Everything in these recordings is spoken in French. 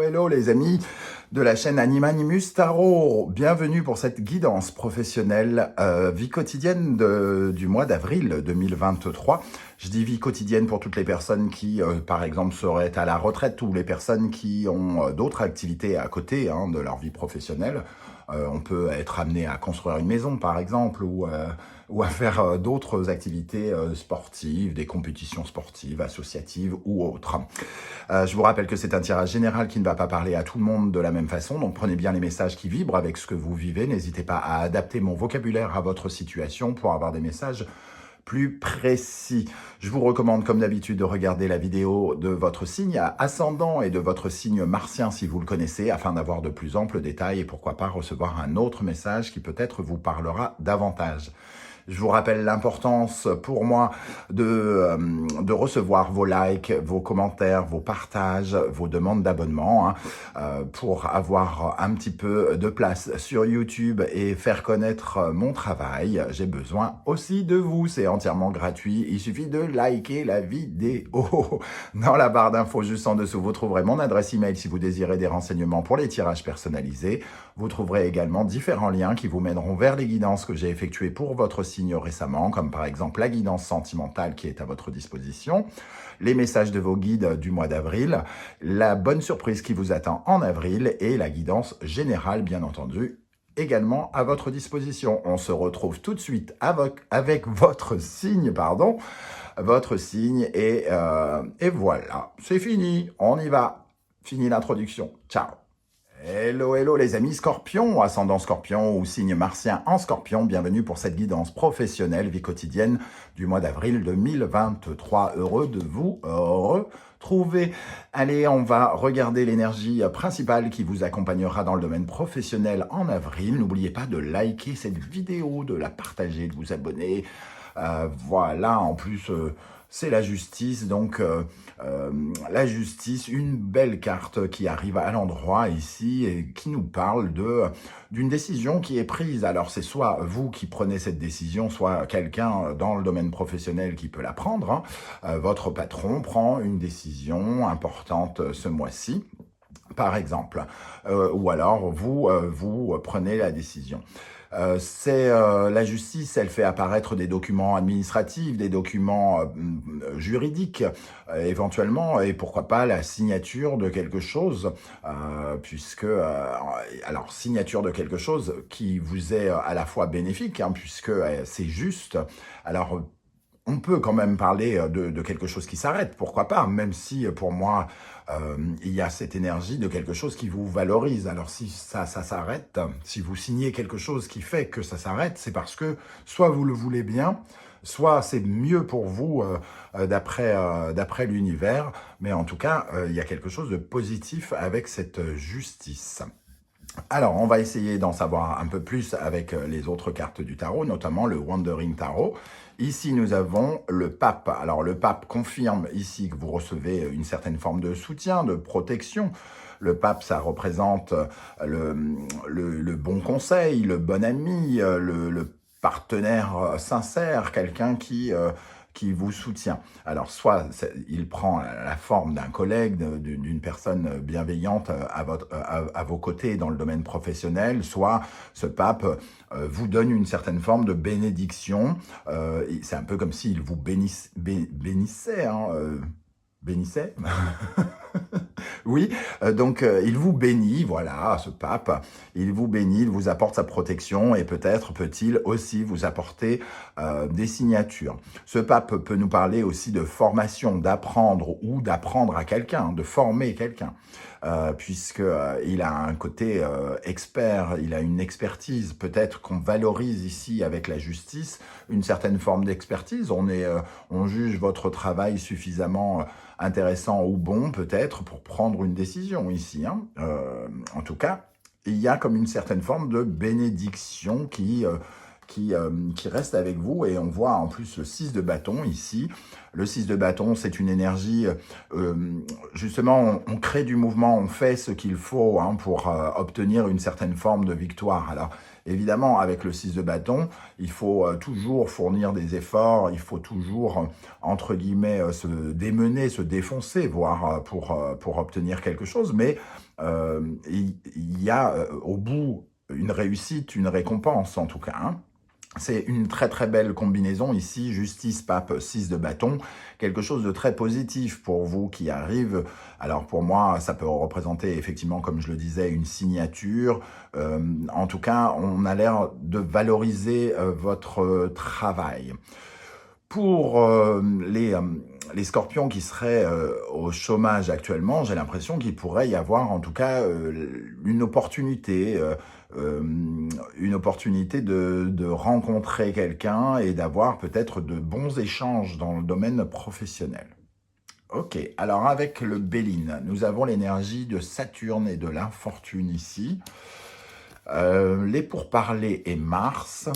hello les amis de la chaîne Animanimus Tarot. Bienvenue pour cette guidance professionnelle vie quotidienne du mois d'avril 2023. Je dis vie quotidienne pour toutes les personnes qui, par exemple, seraient à la retraite ou les personnes qui ont d'autres activités à côté de leur vie professionnelle. On peut être amené à construire une maison, par exemple, ou à faire d'autres activités sportives, des compétitions sportives, associatives ou autres. Je vous rappelle que c'est un tirage général qui ne va pas parler à tout le monde de la même façon, donc prenez bien les messages qui vibrent avec ce que vous vivez. N'hésitez pas à adapter mon vocabulaire à votre situation pour avoir des messages plus précis. Je vous recommande comme d'habitude de regarder la vidéo de votre signe ascendant et de votre signe martien si vous le connaissez afin d'avoir de plus amples détails et pourquoi pas recevoir un autre message qui peut-être vous parlera davantage. Je vous rappelle l'importance pour moi de recevoir vos likes, vos commentaires, vos partages, vos demandes d'abonnement pour avoir un petit peu de place sur YouTube et faire connaître mon travail. J'ai besoin aussi de vous, c'est entièrement gratuit. Il suffit de liker la vidéo. Dans la barre d'infos juste en dessous, vous trouverez mon adresse email si vous désirez des renseignements pour les tirages personnalisés. Vous trouverez également différents liens qui vous mèneront vers les guidances que j'ai effectuées pour votre signe récemment, comme par exemple la guidance sentimentale qui est à votre disposition, les messages de vos guides du mois d'avril, la bonne surprise qui vous attend en avril et la guidance générale, bien entendu, également à votre disposition. On se retrouve tout de suite avec votre signe, et voilà, c'est fini, on y va. Fini l'introduction, ciao. Hello, hello les amis Scorpion, ascendant Scorpion ou signe martien en Scorpion, bienvenue pour cette guidance professionnelle, vie quotidienne du mois d'avril 2023. Heureux de vous retrouver. Allez, on va regarder l'énergie principale qui vous accompagnera dans le domaine professionnel en avril. N'oubliez pas de liker cette vidéo, de la partager, de vous abonner. Voilà, en plus... c'est la justice, donc la justice, une belle carte qui arrive à l'endroit ici et qui nous parle d'une décision qui est prise. Alors c'est soit vous qui prenez cette décision, soit quelqu'un dans le domaine professionnel qui peut la prendre. Votre patron prend une décision importante ce mois-ci, par exemple, ou alors vous prenez la décision. La justice, elle fait apparaître des documents administratifs, des documents juridiques, éventuellement, et pourquoi pas la signature de quelque chose, alors signature de quelque chose qui vous est à la fois bénéfique, puisque c'est juste. Alors, on peut quand même parler de quelque chose qui s'arrête, pourquoi pas, même si pour moi, il y a cette énergie de quelque chose qui vous valorise. Alors si ça s'arrête, si vous signez quelque chose qui fait que ça s'arrête, c'est parce que soit vous le voulez bien, soit c'est mieux pour vous d'après l'univers, mais en tout cas, il y a quelque chose de positif avec cette justice. Alors, on va essayer d'en savoir un peu plus avec les autres cartes du tarot, notamment le Wandering Tarot. Ici, nous avons le pape. Alors, le pape confirme ici que vous recevez une certaine forme de soutien, de protection. Le pape, ça représente le bon conseil, le bon ami, le partenaire sincère, quelqu'un qui vous soutient. Alors, soit il prend la forme d'un collègue, d'une personne bienveillante à vos côtés dans le domaine professionnel, soit ce pape vous donne une certaine forme de bénédiction. C'est un peu comme s'il vous bénissait, bénissait. Oui, donc il vous bénit, voilà, ce pape, il vous bénit, il vous apporte sa protection et peut-être peut-il aussi vous apporter des signatures. Ce pape peut nous parler aussi de formation, d'apprendre ou d'apprendre à quelqu'un, de former quelqu'un, puisqu'il a un côté expert, il a une expertise, peut-être qu'on valorise ici avec la justice une certaine forme d'expertise, on juge votre travail suffisamment intéressant ou bon peut-être pour prendre une décision ici. En tout cas, il y a comme une certaine forme de bénédiction qui qui reste avec vous. Et on voit en plus le 6 de bâton ici. Le 6 de bâton, c'est une énergie, justement, on crée du mouvement, on fait ce qu'il faut pour obtenir une certaine forme de victoire. Alors, évidemment, avec le 6 de bâton, il faut toujours fournir des efforts, il faut toujours, entre guillemets, se démener, se défoncer, voire pour obtenir quelque chose. Mais il y a au bout une réussite, une récompense en tout cas. C'est une très très belle combinaison ici, justice, pape, 6 de bâton, quelque chose de très positif pour vous qui arrive. Alors pour moi, ça peut représenter effectivement, comme je le disais, une signature. En tout cas, on a l'air de valoriser votre travail. Pour les scorpions qui seraient au chômage actuellement, j'ai l'impression qu'il pourrait y avoir en tout cas une opportunité de rencontrer quelqu'un et d'avoir peut-être de bons échanges dans le domaine professionnel. Ok, alors avec le Béline, nous avons l'énergie de Saturne et de l'infortune ici. Les pourparlers et Mars.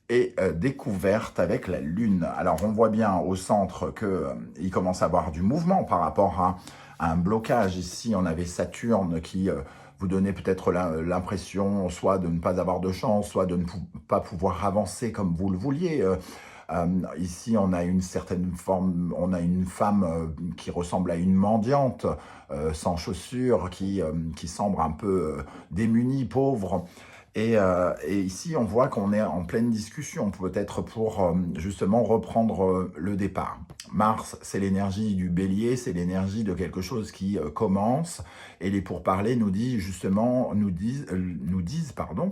Et découverte avec la Lune. Alors on voit bien au centre qu'il commence à avoir du mouvement par rapport à un blocage. Ici on avait Saturne qui vous donnait peut-être l'impression soit de ne pas avoir de chance, soit de ne pas pouvoir avancer comme vous le vouliez. Ici on a une certaine forme, on a une femme qui ressemble à une mendiante, sans chaussures, qui semble un peu démunie, pauvre. Et ici, on voit qu'on est en pleine discussion, peut-être pour justement reprendre le départ. Mars, c'est l'énergie du bélier, c'est l'énergie de quelque chose qui commence. Et les pourparlers nous disent justement,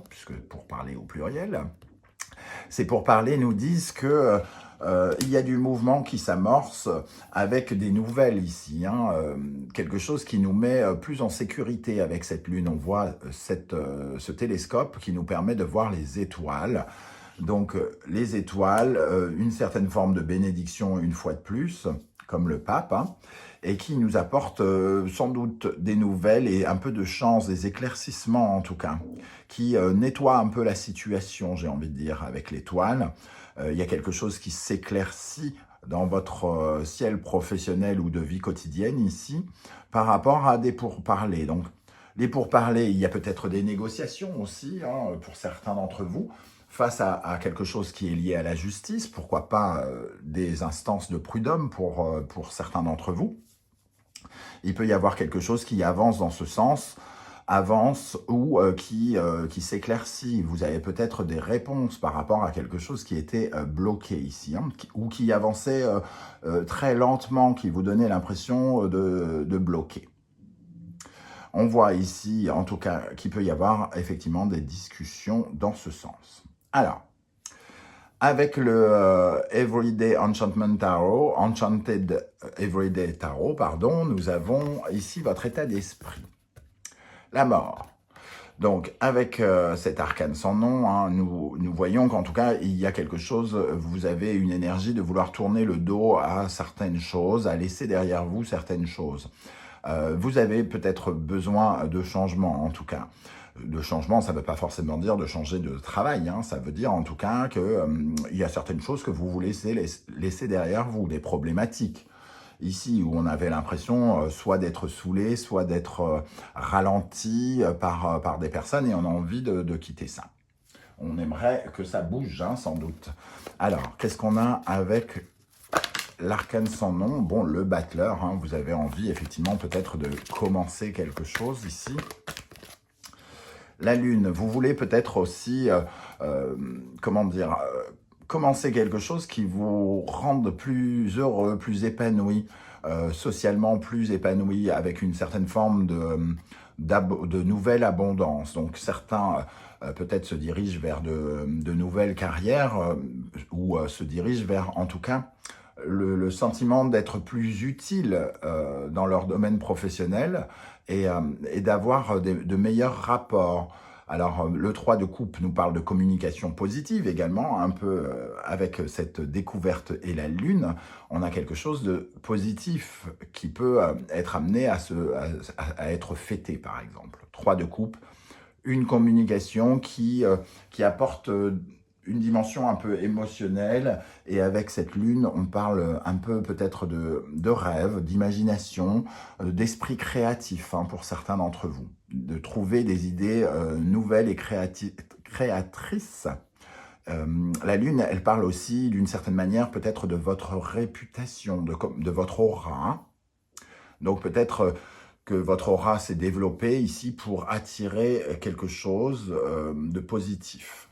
puisque pourparlers au pluriel, ces pourparlers nous disent que il y a du mouvement qui s'amorce avec des nouvelles ici, quelque chose qui nous met plus en sécurité avec cette lune. On voit ce télescope qui nous permet de voir les étoiles. Donc les étoiles, une certaine forme de bénédiction une fois de plus, comme le pape, et qui nous apporte sans doute des nouvelles et un peu de chance, des éclaircissements en tout cas, qui nettoie un peu la situation, j'ai envie de dire, avec l'étoile. Il y a quelque chose qui s'éclaircit dans votre ciel professionnel ou de vie quotidienne ici, par rapport à des pourparlers. Donc, les pourparlers, il y a peut-être des négociations aussi, pour certains d'entre vous, face à quelque chose qui est lié à la justice, pourquoi pas des instances de prud'homme pour certains d'entre vous. Il peut y avoir quelque chose qui avance dans ce sens, avance ou qui s'éclaircit. Vous avez peut-être des réponses par rapport à quelque chose qui était bloqué ici, ou qui avançait très lentement, qui vous donnait l'impression de bloquer. On voit ici, en tout cas, qu'il peut y avoir effectivement des discussions dans ce sens. Alors, avec le Everyday Enchantment Tarot, Enchanted Everyday Tarot, pardon, nous avons ici votre état d'esprit. La mort. Donc, avec cet arcane sans nom, nous voyons qu'en tout cas, il y a quelque chose, vous avez une énergie de vouloir tourner le dos à certaines choses, à laisser derrière vous certaines choses. Vous avez peut-être besoin de changement, en tout cas. De changement, ça ne veut pas forcément dire de changer de travail, ça veut dire en tout cas qu'il y a certaines choses que vous voulez laisser derrière vous, des problématiques. Ici, où on avait l'impression soit d'être saoulé, soit d'être ralenti par des personnes et on a envie de quitter ça. On aimerait que ça bouge, sans doute. Alors, qu'est-ce qu'on a avec l'arcane sans nom? Bon, le battleur, vous avez envie effectivement peut-être de commencer quelque chose ici. La lune, vous voulez peut-être aussi, commencer quelque chose qui vous rende plus heureux, plus épanoui, socialement plus épanoui, avec une certaine forme de nouvelle abondance. Donc certains peut-être se dirigent vers de nouvelles carrières ou se dirigent vers, en tout cas, le sentiment d'être plus utile dans leur domaine professionnel et d'avoir de meilleurs rapports. Alors, le 3 de coupe nous parle de communication positive également, un peu avec cette découverte et la lune. On a quelque chose de positif qui peut être amené à être fêté, par exemple. 3 de coupe, une communication qui apporte une dimension un peu émotionnelle. Et avec cette lune, on parle un peu peut-être de rêve, d'imagination, d'esprit créatif pour certains d'entre vous. De trouver des idées nouvelles et créatrices. La lune, elle parle aussi d'une certaine manière peut-être de votre réputation, de votre aura. Donc peut-être que votre aura s'est développée ici pour attirer quelque chose de positif.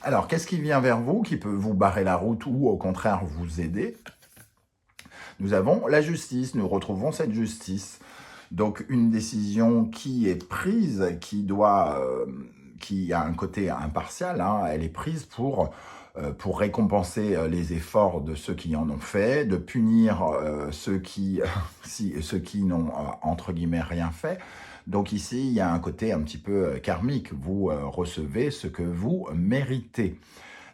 Alors, qu'est-ce qui vient vers vous, qui peut vous barrer la route ou au contraire vous aider? Nous avons la justice, nous retrouvons cette justice. Donc une décision qui est prise, qui a un côté impartial, elle est prise pour récompenser les efforts de ceux qui en ont fait, de punir ceux qui n'ont, entre guillemets, rien fait. Donc ici, il y a un côté un petit peu karmique. Vous recevez ce que vous méritez.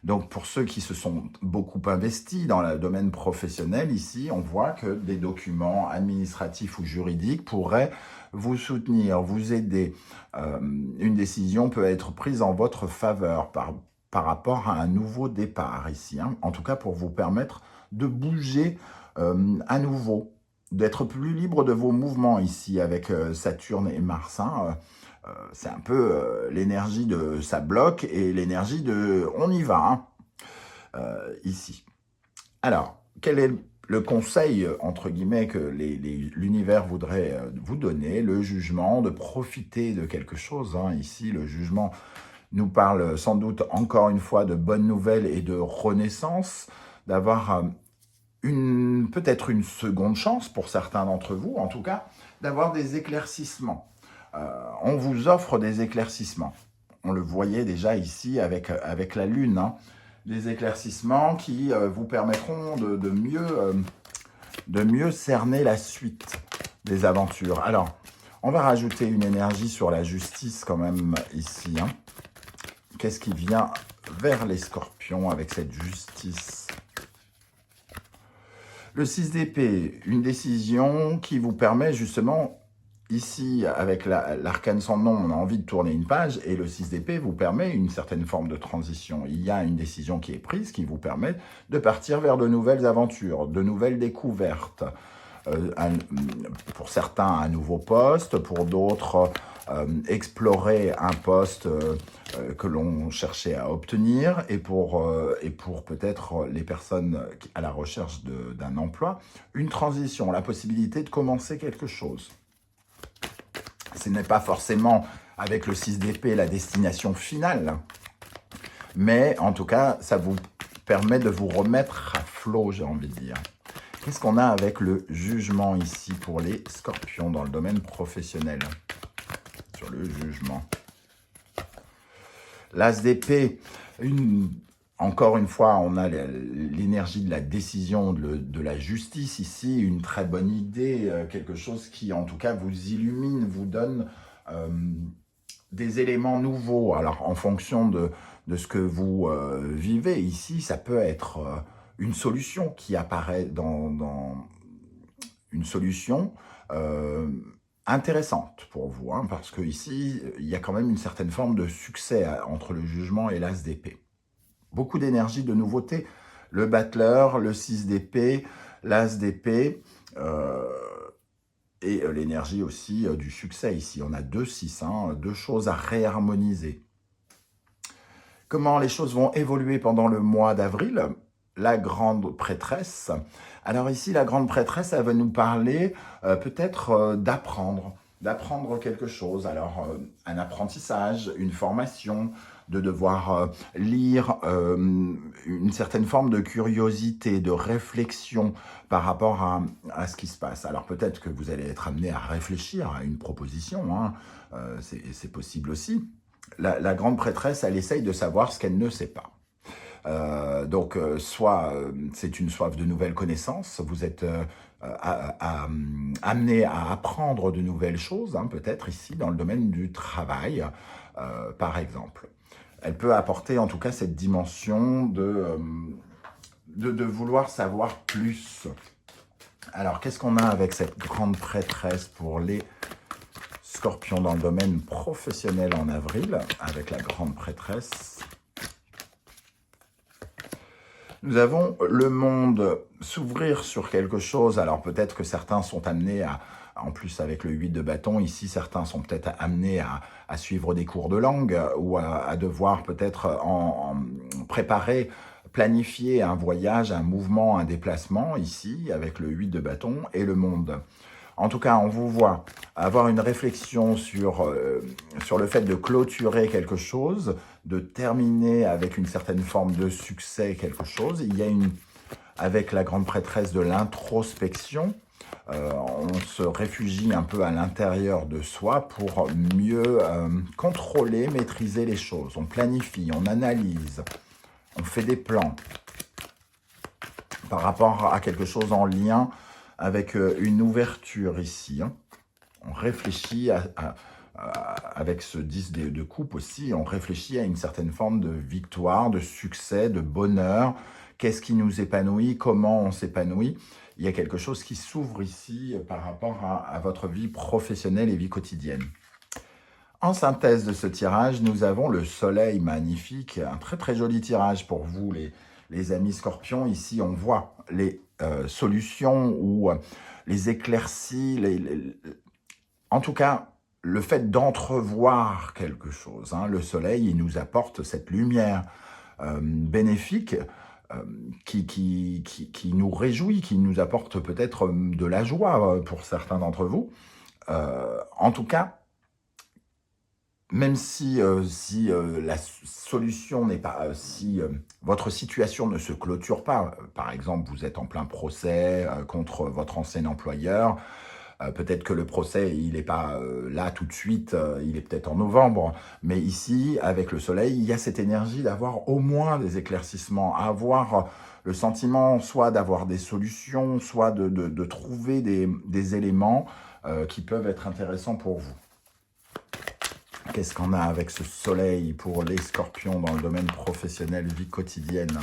Donc pour ceux qui se sont beaucoup investis dans le domaine professionnel, ici, on voit que des documents administratifs ou juridiques pourraient vous soutenir, vous aider. Une décision peut être prise en votre faveur par rapport à un nouveau départ ici, en tout cas pour vous permettre de bouger à nouveau, d'être plus libre de vos mouvements ici avec Saturne et Mars. C'est un peu l'énergie de ça bloque et l'énergie de on y va ici. Alors, quel est le conseil, entre guillemets, que l'univers voudrait vous donner? Le jugement, de profiter de quelque chose. Ici, le jugement nous parle sans doute encore une fois de bonnes nouvelles et de renaissance, d'avoir peut-être une seconde chance pour certains d'entre vous, en tout cas, d'avoir des éclaircissements. On vous offre des éclaircissements. On le voyait déjà ici avec la lune, des éclaircissements qui vous permettront de mieux cerner la suite des aventures. Alors, on va rajouter une énergie sur la justice quand même ici. Qu'est-ce qui vient vers les scorpions avec cette justice? Le 6 d'épée, une décision qui vous permet justement, ici avec l'arcane sans nom, on a envie de tourner une page et le 6 d'épée vous permet une certaine forme de transition. Il y a une décision qui est prise qui vous permet de partir vers de nouvelles aventures, de nouvelles découvertes. Pour certains, un nouveau poste, pour d'autres, explorer un poste que l'on cherchait à obtenir, et pour peut-être les personnes à la recherche d'un emploi, une transition, la possibilité de commencer quelque chose. Ce n'est pas forcément avec le 6 d'épée la destination finale, mais en tout cas, ça vous permet de vous remettre à flot, j'ai envie de dire. Qu'est-ce qu'on a avec le jugement ici pour les scorpions dans le domaine professionnel? Sur le jugement. L'as d'épée, encore une fois, on a l'énergie de la décision, de la justice ici, une très bonne idée, quelque chose qui en tout cas vous illumine, vous donne des éléments nouveaux. Alors en fonction de ce que vous vivez ici, ça peut être une solution qui apparaît dans une solution intéressante pour vous, parce que ici il y a quand même une certaine forme de succès entre le jugement et l'as d'épée. Beaucoup d'énergie, de nouveauté. Le battleur, le 6 d'épée, l'as d'épée, et l'énergie aussi du succès ici. On a 2-6, deux choses à réharmoniser. Comment les choses vont évoluer pendant le mois d'avril? La grande prêtresse. Alors ici, la grande prêtresse, elle va nous parler peut-être d'apprendre quelque chose. Alors, un apprentissage, une formation, de devoir lire une certaine forme de curiosité, de réflexion par rapport à ce qui se passe. Alors peut-être que vous allez être amené à réfléchir à une proposition, c'est possible aussi. La grande prêtresse, elle essaye de savoir ce qu'elle ne sait pas. Donc, soit c'est une soif de nouvelles connaissances, vous êtes amené à apprendre de nouvelles choses, peut-être ici dans le domaine du travail, par exemple. Elle peut apporter en tout cas cette dimension de vouloir savoir plus. Alors, qu'est-ce qu'on a avec cette grande prêtresse pour les scorpions dans le domaine professionnel en avril, avec la grande prêtresse. Nous avons le monde s'ouvrir sur quelque chose. Alors peut-être que certains sont amenés en plus avec le 8 de bâton, ici certains sont peut-être amenés à suivre des cours de langue ou à devoir peut-être en préparer, planifier un voyage, un mouvement, un déplacement ici avec le 8 de bâton et le monde. En tout cas, on vous voit avoir une réflexion sur le fait de clôturer quelque chose, de terminer avec une certaine forme de succès quelque chose. Il y a avec la grande prêtresse de l'introspection, on se réfugie un peu à l'intérieur de soi pour mieux contrôler, maîtriser les choses. On planifie, on analyse, on fait des plans par rapport à quelque chose en lien avec une ouverture ici. On réfléchit avec ce 10 de coupe aussi, on réfléchit à une certaine forme de victoire, de succès, de bonheur. Qu'est-ce qui nous épanouit? Comment on s'épanouit? Il y a quelque chose qui s'ouvre ici par rapport à votre vie professionnelle et vie quotidienne. En synthèse de ce tirage, nous avons le soleil magnifique, un très très joli tirage pour vous les amis scorpions. Ici, on voit les solutions ou les éclaircies, en tout cas, le fait d'entrevoir quelque chose. Le soleil, il nous apporte cette lumière bénéfique qui nous réjouit, qui nous apporte peut-être de la joie pour certains d'entre vous. En tout cas, même si la solution n'est pas, si votre situation ne se clôture pas, par exemple, vous êtes en plein procès contre votre ancien employeur, peut-être que le procès, il n'est pas là tout de suite, il est peut-être en novembre, mais ici, avec le soleil, il y a cette énergie d'avoir au moins des éclaircissements, avoir le sentiment soit d'avoir des solutions, soit de trouver des éléments qui peuvent être intéressants pour vous. Qu'est-ce qu'on a avec ce soleil pour les scorpions dans le domaine professionnel, vie quotidienne?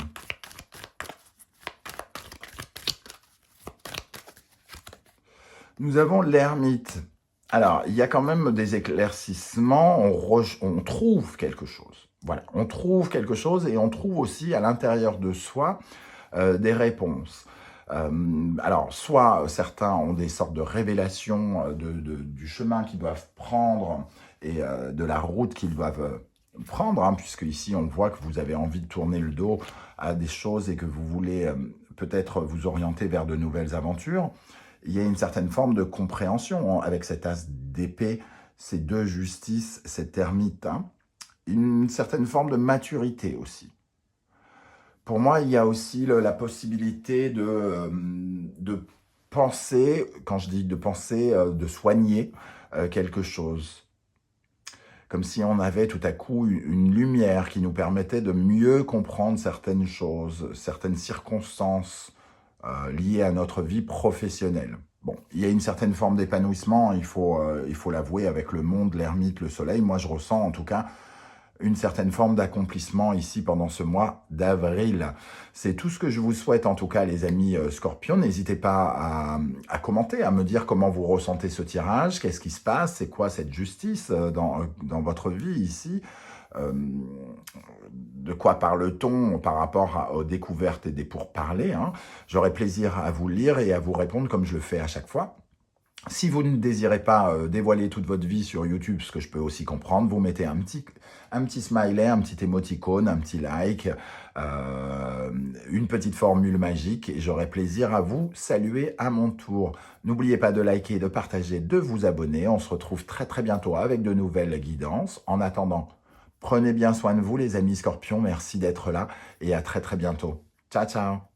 Nous avons l'ermite. Alors, il y a quand même des éclaircissements, on trouve quelque chose. Voilà, on trouve quelque chose et on trouve aussi à l'intérieur de soi des réponses. Alors, soit certains ont des sortes de révélations du chemin qu'ils doivent prendre et de la route qu'ils doivent prendre, puisque ici on voit que vous avez envie de tourner le dos à des choses et que vous voulez peut-être vous orienter vers de nouvelles aventures. Il y a une certaine forme de compréhension avec cet as d'épée, ces deux justices, cet ermite, une certaine forme de maturité aussi. Pour moi, il y a aussi la possibilité de penser, quand je dis de penser, de soigner quelque chose. Comme si on avait tout à coup une lumière qui nous permettait de mieux comprendre certaines choses, certaines circonstances liées à notre vie professionnelle. Bon, il y a une certaine forme d'épanouissement, il faut l'avouer, avec le monde, l'ermite, le soleil. Moi, je ressens en tout cas une certaine forme d'accomplissement ici pendant ce mois d'avril. C'est tout ce que je vous souhaite en tout cas les amis scorpions. N'hésitez pas à commenter, à me dire comment vous ressentez ce tirage, qu'est-ce qui se passe, c'est quoi cette justice dans votre vie ici, de quoi parle-t-on par rapport aux découvertes et des pourparlers. J'aurai plaisir à vous lire et à vous répondre comme je le fais à chaque fois. Si vous ne désirez pas dévoiler toute votre vie sur YouTube, ce que je peux aussi comprendre, vous mettez un petit smiley, un petit émoticône, un petit like, une petite formule magique et j'aurai plaisir à vous saluer à mon tour. N'oubliez pas de liker, de partager, de vous abonner. On se retrouve très très bientôt avec de nouvelles guidances. En attendant, prenez bien soin de vous les amis scorpions. Merci d'être là et à très très bientôt. Ciao ciao.